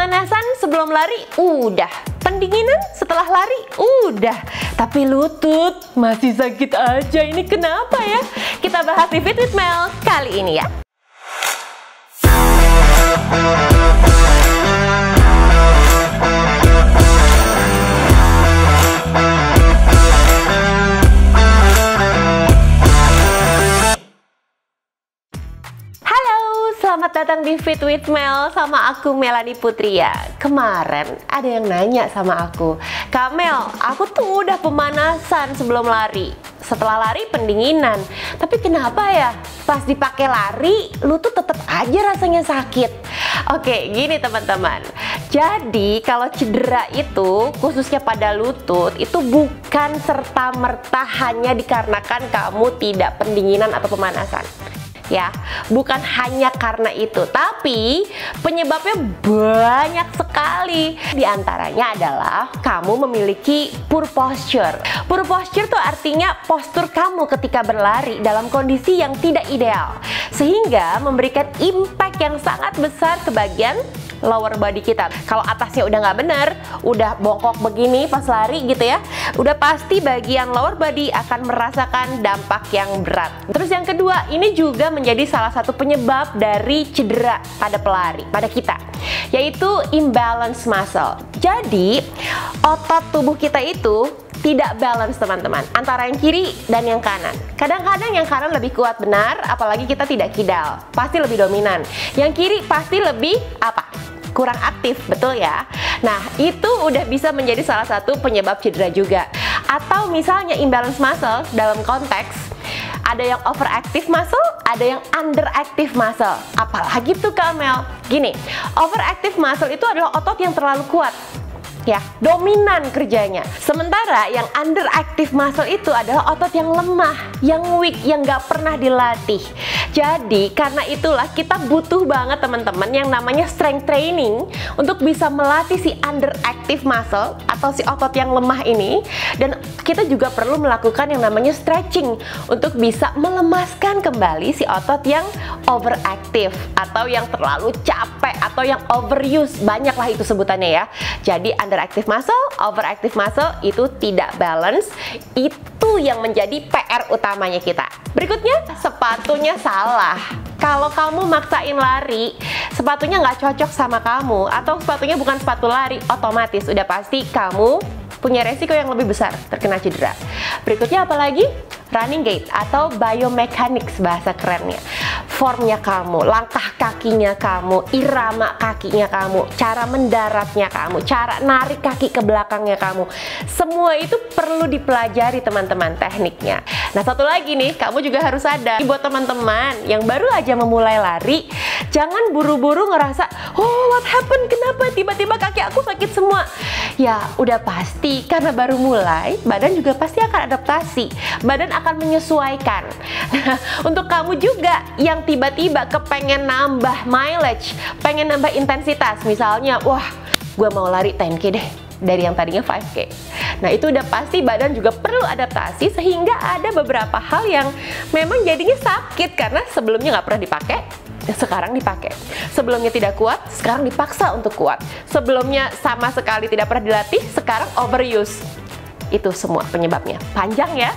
Pemanasan sebelum lari udah, pendinginan setelah lari udah, tapi lutut masih sakit aja. Ini kenapa ya? Kita bahas di Fit with Mel kali ini ya. Selamat datang di Fit with Mel sama aku Melanie Putria. Kemarin ada yang nanya sama aku, Kak Mel, aku tuh udah pemanasan sebelum lari, setelah lari pendinginan, tapi kenapa ya pas dipakai lari lutut tetap aja rasanya sakit? Oke, gini teman-teman. Jadi kalau cedera itu khususnya pada lutut itu bukan serta-merta hanya dikarenakan kamu tidak pendinginan atau pemanasan. Ya, bukan hanya karena itu, tapi penyebabnya banyak sekali. Di antaranya adalah kamu memiliki poor posture. Poor posture itu artinya postur kamu ketika berlari dalam kondisi yang tidak ideal, sehingga memberikan impact yang sangat besar ke bagian lower body kita. Kalau atasnya udah nggak bener, udah bongkok begini pas lari gitu ya, udah pasti bagian lower body akan merasakan dampak yang berat. Terus yang kedua, ini juga menjadi salah satu penyebab dari cedera pada pelari, pada kita, yaitu imbalance muscle. Jadi otot tubuh kita itu tidak balance teman-teman, antara yang kiri dan yang kanan. Kadang-kadang yang kanan lebih kuat, benar, apalagi kita tidak kidal, pasti lebih dominan. Yang kiri pasti lebih kurang aktif, betul ya? Nah, itu udah bisa menjadi salah satu penyebab cedera juga. Atau misalnya imbalance muscle dalam konteks ada yang overactive muscle, ada yang underactive muscle. Apalagi tuh Kak Mel? Gini, overactive muscle itu adalah otot yang terlalu kuat, ya, dominan kerjanya. Sementara yang underactive muscle itu adalah otot yang lemah, yang weak, yang nggak pernah dilatih. Jadi karena itulah kita butuh banget teman-teman yang namanya strength training untuk bisa melatih si underactive muscle atau si otot yang lemah ini. Dan kita juga perlu melakukan yang namanya stretching untuk bisa melemaskan kembali si otot yang overactive atau yang terlalu capek atau yang overuse. Banyaklah itu sebutannya ya. Jadi underactive muscle, overactive muscle itu tidak balance. Itu yang menjadi PR utamanya kita. Berikutnya, sepatunya salah. Kalau kamu maksain lari, sepatunya nggak cocok sama kamu, atau sepatunya bukan sepatu lari, otomatis udah pasti kamu punya resiko yang lebih besar terkena cedera. Berikutnya apalagi? Running gait atau biomechanics bahasa kerennya. Formnya kamu, langkah kakinya kamu, irama kakinya kamu, cara mendaratnya kamu, cara narik kaki ke belakangnya kamu. Semua itu perlu dipelajari teman-teman tekniknya. Nah, satu lagi nih, kamu juga harus sadar buat teman-teman yang baru aja memulai lari, jangan buru-buru ngerasa, oh what happened, kenapa tiba-tiba kaki aku sakit semua. Ya udah pasti, karena baru mulai, badan juga pasti akan adaptasi, badan akan menyesuaikan. Untuk kamu juga yang tiba-tiba kepengen nambah mileage, pengen nambah intensitas, misalnya, wah gue mau lari 10K deh dari yang tadinya 5K. Nah itu udah pasti badan juga perlu adaptasi, sehingga ada beberapa hal yang memang jadinya sakit karena sebelumnya nggak pernah dipakai, sekarang dipakai. Sebelumnya tidak kuat, sekarang dipaksa untuk kuat. Sebelumnya sama sekali tidak pernah dilatih, sekarang overuse. Itu semua penyebabnya. Panjang ya.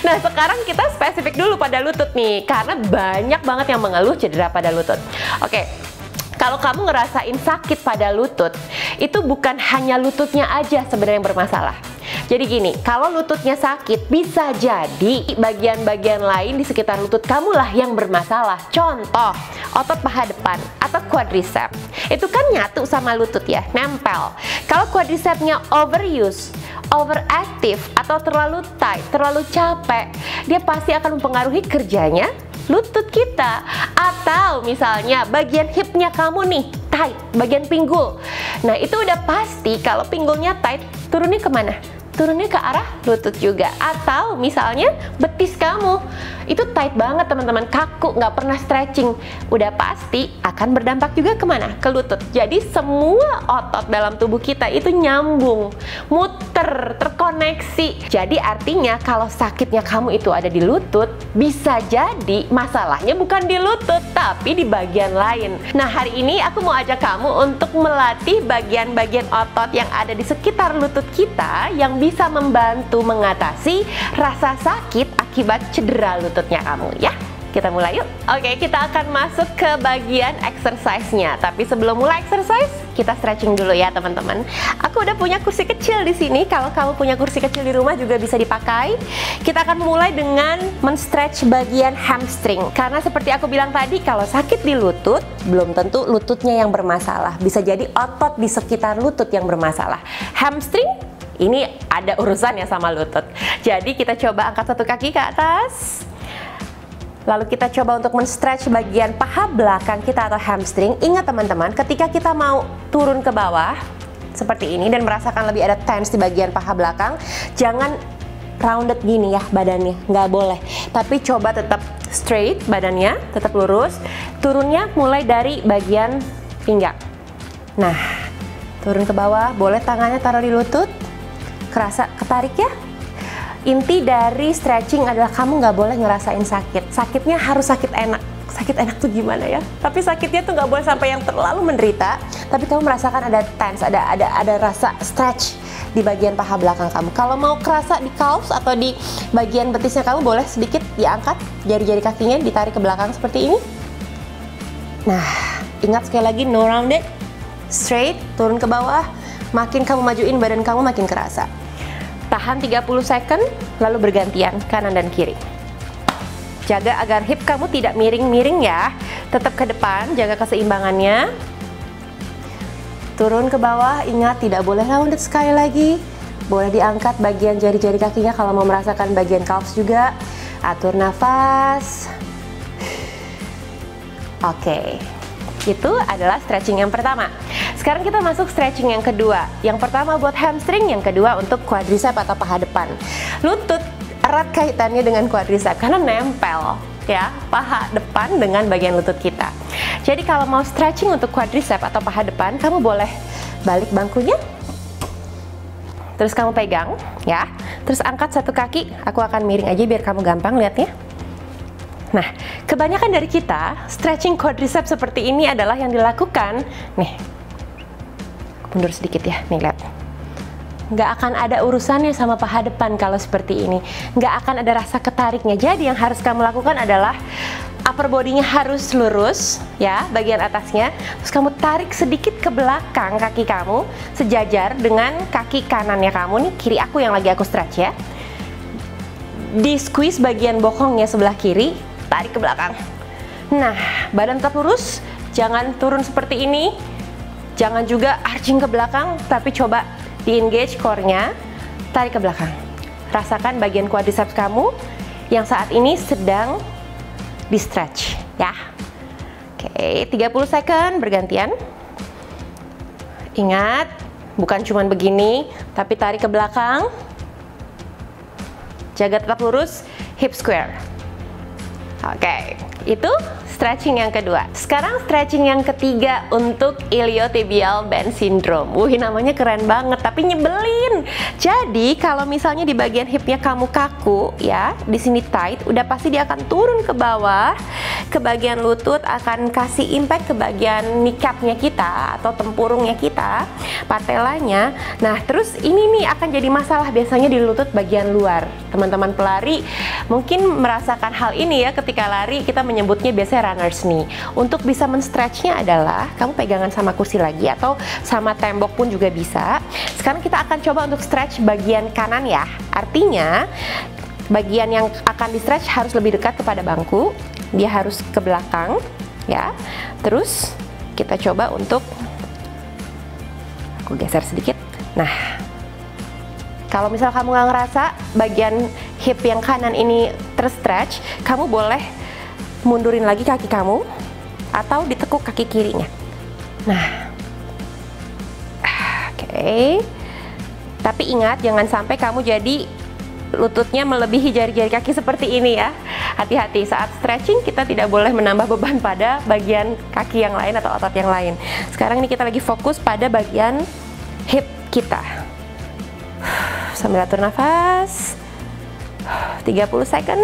Nah sekarang kita spesifik dulu pada lutut nih, karena banyak banget yang mengeluh cedera pada lutut. Oke, kalau kamu ngerasain sakit pada lutut, itu bukan hanya lututnya aja sebenarnya yang bermasalah. Jadi gini, kalau lututnya sakit, bisa jadi bagian-bagian lain di sekitar lutut kamu lah yang bermasalah. Contoh, otot paha depan atau quadricep. Itu kan nyatu sama lutut ya, nempel. Kalau quadricepnya overuse, overactive atau terlalu tight, terlalu capek, dia pasti akan mempengaruhi kerjanya lutut kita. Atau misalnya bagian hipnya kamu nih tight, bagian pinggul. Nah itu udah pasti kalau pinggulnya tight, turunnya kemana? Turunnya ke arah lutut juga. Atau misalnya betis betis kamu itu tight banget teman-teman, kaku, nggak pernah stretching, udah pasti akan berdampak juga kemana? Ke lutut. Jadi semua otot dalam tubuh kita itu nyambung, muter, terkoneksi. Jadi artinya kalau sakitnya kamu itu ada di lutut, bisa jadi masalahnya bukan di lutut, tapi di bagian lain. Nah, hari ini aku mau ajak kamu untuk melatih bagian-bagian otot yang ada di sekitar lutut kita yang bisa membantu mengatasi rasa sakit akibat cedera lututnya kamu ya. Kita mulai yuk. Oke, kita akan masuk ke bagian exercise-nya. Tapi sebelum mulai exercise, kita stretching dulu ya teman-teman. Aku udah punya kursi kecil di sini. Kalau kamu punya kursi kecil di rumah juga bisa dipakai. Kita akan mulai dengan men-stretch bagian hamstring. Karena seperti aku bilang tadi, kalau sakit di lutut, belum tentu lututnya yang bermasalah. Bisa jadi otot di sekitar lutut yang bermasalah. Hamstring ini ada urusannya sama lutut. Jadi kita coba angkat satu kaki ke atas. Lalu kita coba untuk men-stretch bagian paha belakang kita atau hamstring. Ingat teman-teman, ketika kita mau turun ke bawah seperti ini dan merasakan lebih ada tense di bagian paha belakang, jangan rounded gini ya badannya, nggak boleh. Tapi coba tetap straight badannya, tetap lurus. Turunnya mulai dari bagian pinggang. Nah, turun ke bawah, boleh tangannya taruh di lutut. Kerasa ketarik ya. Inti dari stretching adalah kamu nggak boleh ngerasain sakit. Sakitnya harus sakit enak. Sakit enak tuh gimana ya? Tapi sakitnya tuh nggak boleh sampai yang terlalu menderita. Tapi kamu merasakan ada tense, ada rasa stretch di bagian paha belakang kamu. Kalau mau kerasa di calves atau di bagian betisnya kamu, boleh sedikit diangkat jari-jari kakinya, ditarik ke belakang seperti ini. Nah, ingat sekali lagi, no rounded, straight, turun ke bawah. Makin kamu majuin badan kamu makin kerasa. Tahan 30 second, lalu bergantian kanan dan kiri. Jaga agar hip kamu tidak miring-miring ya. Tetap ke depan, jaga keseimbangannya. Turun ke bawah, ingat tidak boleh rounded sekali lagi. Boleh diangkat bagian jari-jari kakinya kalau mau merasakan bagian calves juga. Atur nafas. Oke. Itu adalah stretching yang pertama. Sekarang kita masuk stretching yang kedua. Yang pertama buat hamstring, yang kedua untuk quadricep atau paha depan. Lutut erat kaitannya dengan quadricep karena nempel ya, paha depan dengan bagian lutut kita. Jadi kalau mau stretching untuk quadricep atau paha depan, kamu boleh balik bangkunya. Terus kamu pegang ya. Terus angkat satu kaki, aku akan miring aja biar kamu gampang lihatnya. Nah, kebanyakan dari kita stretching quadricep seperti ini adalah yang dilakukan nih. Mundur sedikit ya, nih lihat. Nggak akan ada urusannya sama paha depan kalau seperti ini. Nggak akan ada rasa ketariknya. Jadi yang harus kamu lakukan adalah upper body-nya harus lurus ya, bagian atasnya. Terus kamu tarik sedikit ke belakang kaki kamu sejajar dengan kaki kanannya kamu nih, kiri aku yang lagi aku stretch ya. Di squeeze bagian bokongnya sebelah kiri, tarik ke belakang. Nah, badan tetap lurus, jangan turun seperti ini. Jangan juga arching ke belakang, tapi coba di-engage core-nya, tarik ke belakang. Rasakan bagian quadriceps kamu yang saat ini sedang di-stretch, ya. Oke, 30 second bergantian. Ingat, bukan cuma begini, tapi tarik ke belakang. Jaga tetap lurus, hip square. Oke, itu stretching yang kedua. Sekarang stretching yang ketiga untuk iliotibial bend syndrome. Wih, namanya keren banget, tapi nyebelin. Jadi kalau misalnya di bagian hipnya kamu kaku, ya, di sini tight, udah pasti dia akan turun ke bawah, ke bagian lutut, akan kasih impact ke bagian kneecapnya kita atau tempurungnya kita, patelanya. Nah, terus ini nih akan jadi masalah biasanya di lutut bagian luar. Teman-teman pelari mungkin merasakan hal ini ya, ketika lari kita menyebutnya biasanya runner's knee. Untuk bisa men-stretchnya adalah kamu pegangan sama kursi lagi atau sama tembok pun juga bisa. Sekarang kita akan coba untuk stretch bagian kanan ya. Artinya bagian yang akan di-stretch harus lebih dekat kepada bangku. Dia harus ke belakang ya. Terus kita coba untuk aku geser sedikit. Nah, kalau misal kamu nggak ngerasa bagian hip yang kanan ini terstretch, kamu boleh mundurin lagi kaki kamu atau ditekuk kaki kirinya. Nah, oke. Tapi ingat, jangan sampai kamu jadi lututnya melebihi jari-jari kaki seperti ini ya. Hati-hati saat stretching, kita tidak boleh menambah beban pada bagian kaki yang lain atau otot yang lain. Sekarang ini kita lagi fokus pada bagian hip kita. Sambil atur nafas 30 second.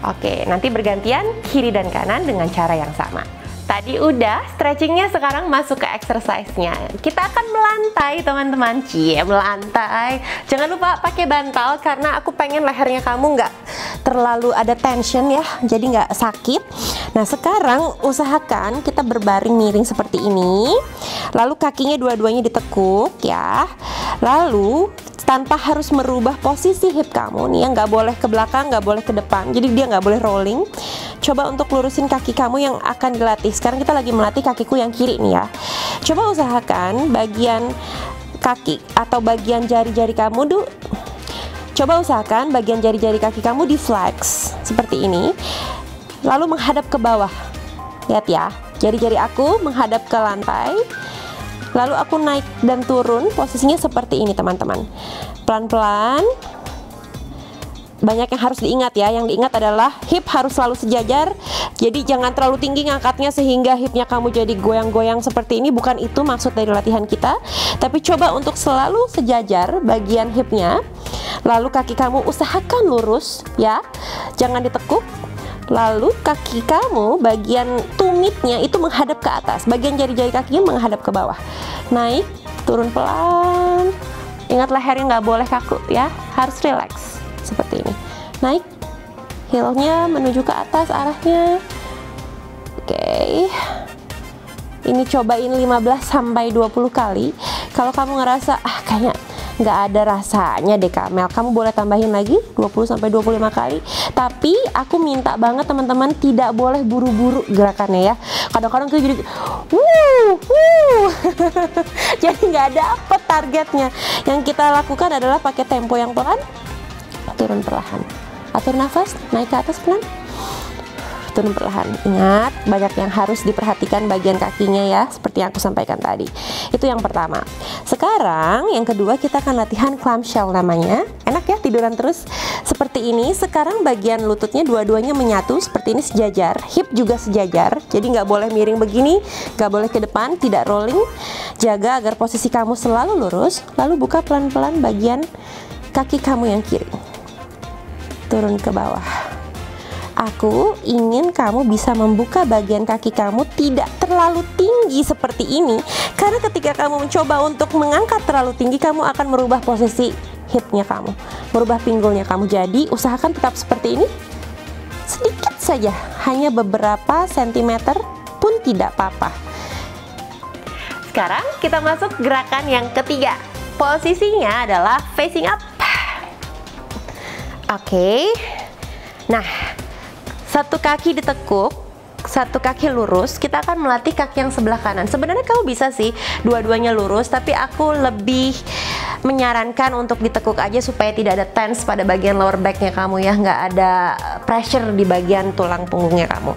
Oke, nanti bergantian kiri dan kanan dengan cara yang sama. Tadi udah stretchingnya, sekarang masuk ke exercise-nya. Kita akan melantai teman-teman. Melantai. Jangan lupa pakai bantal karena aku pengen lehernya kamu nggak terlalu ada tension ya, jadi nggak sakit. Nah sekarang usahakan kita berbaring miring seperti ini. Lalu kakinya dua-duanya ditekuk ya. Lalu tanpa harus merubah posisi hip kamu nih ya, nggak boleh ke belakang, nggak boleh ke depan, jadi dia nggak boleh rolling. Coba untuk lurusin kaki kamu yang akan dilatih. Sekarang kita lagi melatih kakiku yang kiri nih ya. Coba usahakan bagian kaki atau bagian jari-jari kamu coba usahakan bagian jari-jari kaki kamu di flex seperti ini, lalu menghadap ke bawah. Lihat ya, jari-jari aku menghadap ke lantai. Lalu aku naik dan turun, posisinya seperti ini teman-teman. Pelan-pelan. Banyak yang harus diingat ya. Yang diingat adalah hip harus selalu sejajar. Jadi jangan terlalu tinggi ngangkatnya sehingga hipnya kamu jadi goyang-goyang seperti ini. Bukan itu maksud dari latihan kita. Tapi coba untuk selalu sejajar bagian hipnya. Lalu kaki kamu usahakan lurus ya. Jangan ditekuk. Lalu kaki kamu bagian tumitnya itu menghadap ke atas, bagian jari-jari kakinya menghadap ke bawah. Naik, turun pelan. Ingat lehernya nggak boleh kaku ya, harus relax seperti ini. Naik, heelnya menuju ke atas arahnya. Oke. Ini cobain 15 sampai 20 kali. Kalau kamu ngerasa kayaknya nggak ada rasanya deh Kamel, kamu boleh tambahin lagi 20 sampai 25 kali. Tapi aku minta banget teman-teman tidak boleh buru-buru gerakannya ya. Kadang-kadang tuh jadi jadi nggak dapet targetnya. Yang kita lakukan adalah pakai tempo yang pelan, turun perlahan, atur nafas, naik ke atas pelan, turun perlahan. Ingat, banyak yang harus diperhatikan bagian kakinya ya, seperti yang aku sampaikan tadi. Itu yang pertama. Sekarang yang kedua kita akan latihan clamshell namanya. Enak ya tiduran terus seperti ini. Sekarang bagian lututnya dua-duanya menyatu seperti ini, sejajar. Hip juga sejajar, jadi nggak boleh miring begini, nggak boleh ke depan, tidak rolling. Jaga agar posisi kamu selalu lurus. Lalu buka pelan-pelan bagian kaki kamu yang kiri, turun ke bawah. Aku ingin kamu bisa membuka bagian kaki kamu tidak terlalu tinggi seperti ini. Karena ketika kamu mencoba untuk mengangkat terlalu tinggi, kamu akan merubah posisi hipnya kamu, merubah pinggulnya kamu. Jadi usahakan tetap seperti ini. Sedikit saja, hanya beberapa sentimeter pun tidak apa-apa. Sekarang kita masuk gerakan yang ketiga. Posisinya adalah facing up. Oke. Nah, satu kaki ditekuk, satu kaki lurus. Kita akan melatih kaki yang sebelah kanan. Sebenarnya kamu bisa sih dua-duanya lurus, tapi aku lebih menyarankan untuk ditekuk aja supaya tidak ada tense pada bagian lower backnya kamu ya, nggak ada pressure di bagian tulang punggungnya kamu.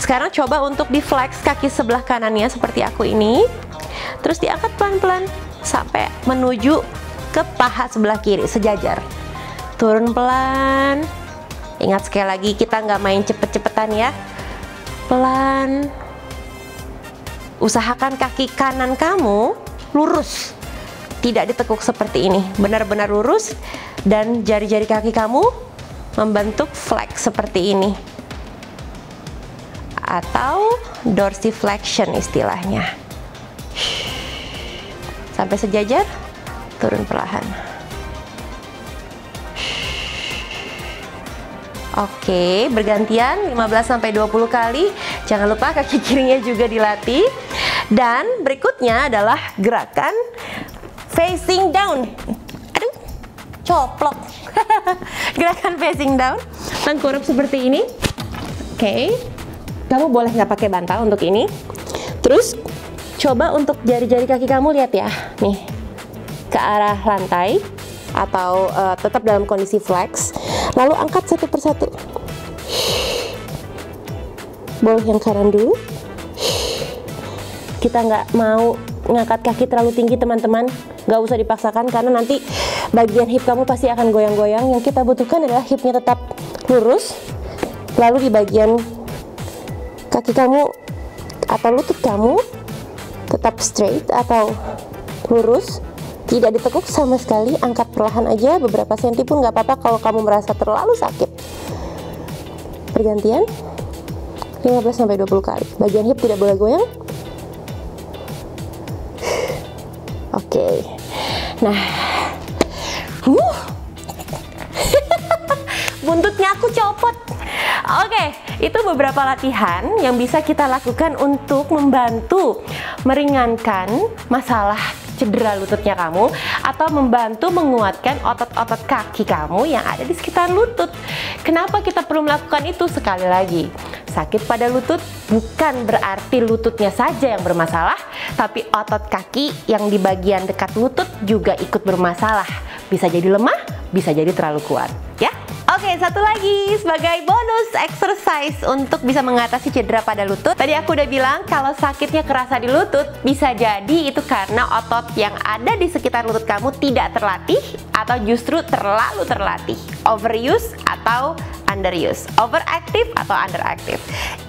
Sekarang coba untuk di flex kaki sebelah kanannya seperti aku ini, terus diangkat pelan-pelan sampai menuju ke paha sebelah kiri, sejajar. Turun pelan. Ingat sekali lagi, kita nggak main cepet-cepetan ya. Pelan. Usahakan kaki kanan kamu lurus, tidak ditekuk seperti ini. Benar-benar lurus dan jari-jari kaki kamu membentuk flex seperti ini, atau dorsiflexion istilahnya. Sampai sejajar, turun perlahan. Oke, bergantian 15-20 kali. Jangan lupa kaki kirinya juga dilatih. Dan berikutnya adalah gerakan facing down. Aduh, coplok. Gerakan facing down, tengkurap seperti ini. Oke, kamu boleh nggak pakai bantal untuk ini. Terus coba untuk jari-jari kaki kamu, lihat ya, nih, ke arah lantai atau tetap dalam kondisi flex. Lalu angkat satu persatu. Boleh yang kanan dulu. Kita nggak mau ngangkat kaki terlalu tinggi teman-teman, nggak usah dipaksakan karena nanti bagian hip kamu pasti akan goyang-goyang. Yang kita butuhkan adalah hipnya tetap lurus, lalu di bagian kaki kamu atau lutut kamu tetap straight atau lurus, tidak ditekuk sama sekali. Angkat perlahan aja, beberapa senti pun nggak apa-apa kalau kamu merasa terlalu sakit. Pergantian 15-20 kali. Bagian hip tidak boleh goyang. Oke. Nah, buntutnya aku copot. Oke, itu beberapa latihan yang bisa kita lakukan untuk membantu meringankan masalah cedera lututnya kamu, atau membantu menguatkan otot-otot kaki kamu yang ada di sekitar lutut. Kenapa kita perlu melakukan itu? Sekali lagi, sakit pada lutut bukan berarti lututnya saja yang bermasalah, tapi otot kaki yang di bagian dekat lutut juga ikut bermasalah. Bisa jadi lemah, bisa jadi terlalu kuat, ya. Oke, satu lagi sebagai bonus exercise untuk bisa mengatasi cedera pada lutut. Tadi aku udah bilang kalau sakitnya kerasa di lutut, bisa jadi itu karena otot yang ada di sekitar lutut kamu tidak terlatih atau justru terlalu terlatih. Overuse atau underuse. Overactive atau underactive.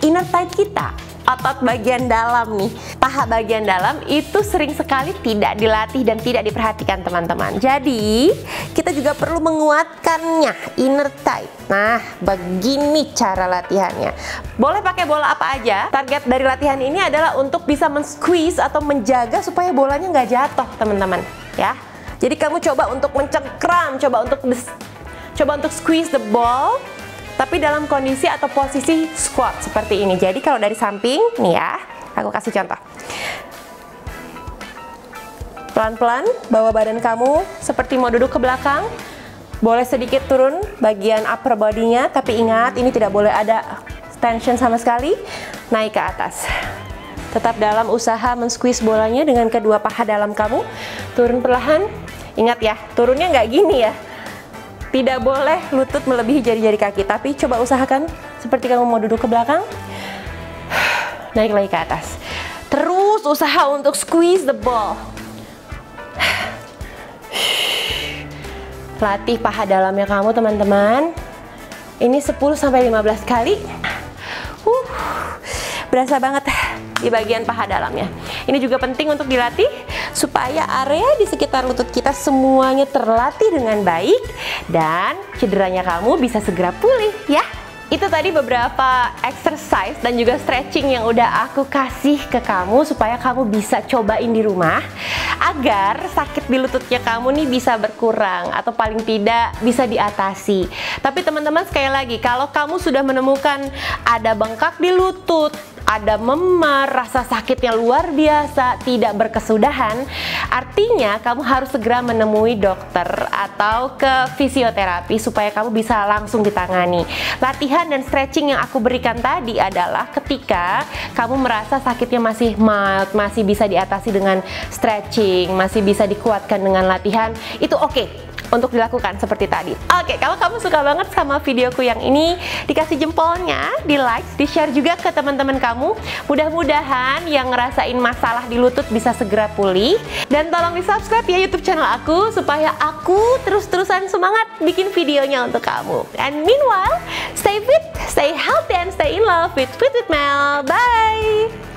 Inner thigh kita, otot bagian dalam nih, paha bagian dalam itu sering sekali tidak dilatih dan tidak diperhatikan teman-teman. Jadi kita juga perlu menguatkannya, inner thigh. Nah, begini cara latihannya. Boleh pakai bola apa aja. Target dari latihan ini adalah untuk bisa men-squeeze atau menjaga supaya bolanya nggak jatuh teman-teman, ya. Jadi kamu coba untuk mencengkram, coba untuk squeeze the ball, tapi dalam kondisi atau posisi squat seperti ini. Jadi kalau dari samping, nih ya, aku kasih contoh. Pelan-pelan bawa badan kamu seperti mau duduk ke belakang. Boleh sedikit turun bagian upper body-nya, tapi ingat ini tidak boleh ada tension sama sekali. Naik ke atas. Tetap dalam usaha men-squeeze bolanya dengan kedua paha dalam kamu. Turun perlahan. Ingat ya, turunnya nggak gini ya. Tidak boleh lutut melebihi jari-jari kaki, tapi coba usahakan seperti kamu mau duduk ke belakang. Naik lagi ke atas. Terus usaha untuk squeeze the ball. Latih paha dalamnya kamu teman-teman. Ini 10-15 kali. Berasa banget di bagian paha dalamnya. Ini juga penting untuk dilatih supaya area di sekitar lutut kita semuanya terlatih dengan baik dan cederanya kamu bisa segera pulih, ya. Itu tadi beberapa exercise dan juga stretching yang udah aku kasih ke kamu supaya kamu bisa cobain di rumah agar sakit di lututnya kamu nih bisa berkurang atau paling tidak bisa diatasi. Tapi teman-teman, sekali lagi, kalau kamu sudah menemukan ada bengkak di lutut, ada memar, rasa sakitnya luar biasa, tidak berkesudahan, artinya kamu harus segera menemui dokter atau ke fisioterapi supaya kamu bisa langsung ditangani. Latihan dan stretching yang aku berikan tadi adalah ketika kamu merasa sakitnya masih mild, masih bisa diatasi dengan stretching, masih bisa dikuatkan dengan latihan, itu oke untuk dilakukan seperti tadi. Oke, kalau kamu suka banget sama videoku yang ini, dikasih jempolnya, di like, di share juga ke teman-teman kamu. Mudah-mudahan yang ngerasain masalah di lutut bisa segera pulih. Dan tolong di subscribe ya YouTube channel aku supaya aku terus-terusan semangat bikin videonya untuk kamu. And meanwhile, stay fit, stay healthy, and stay in love with Fit with Mel. Bye!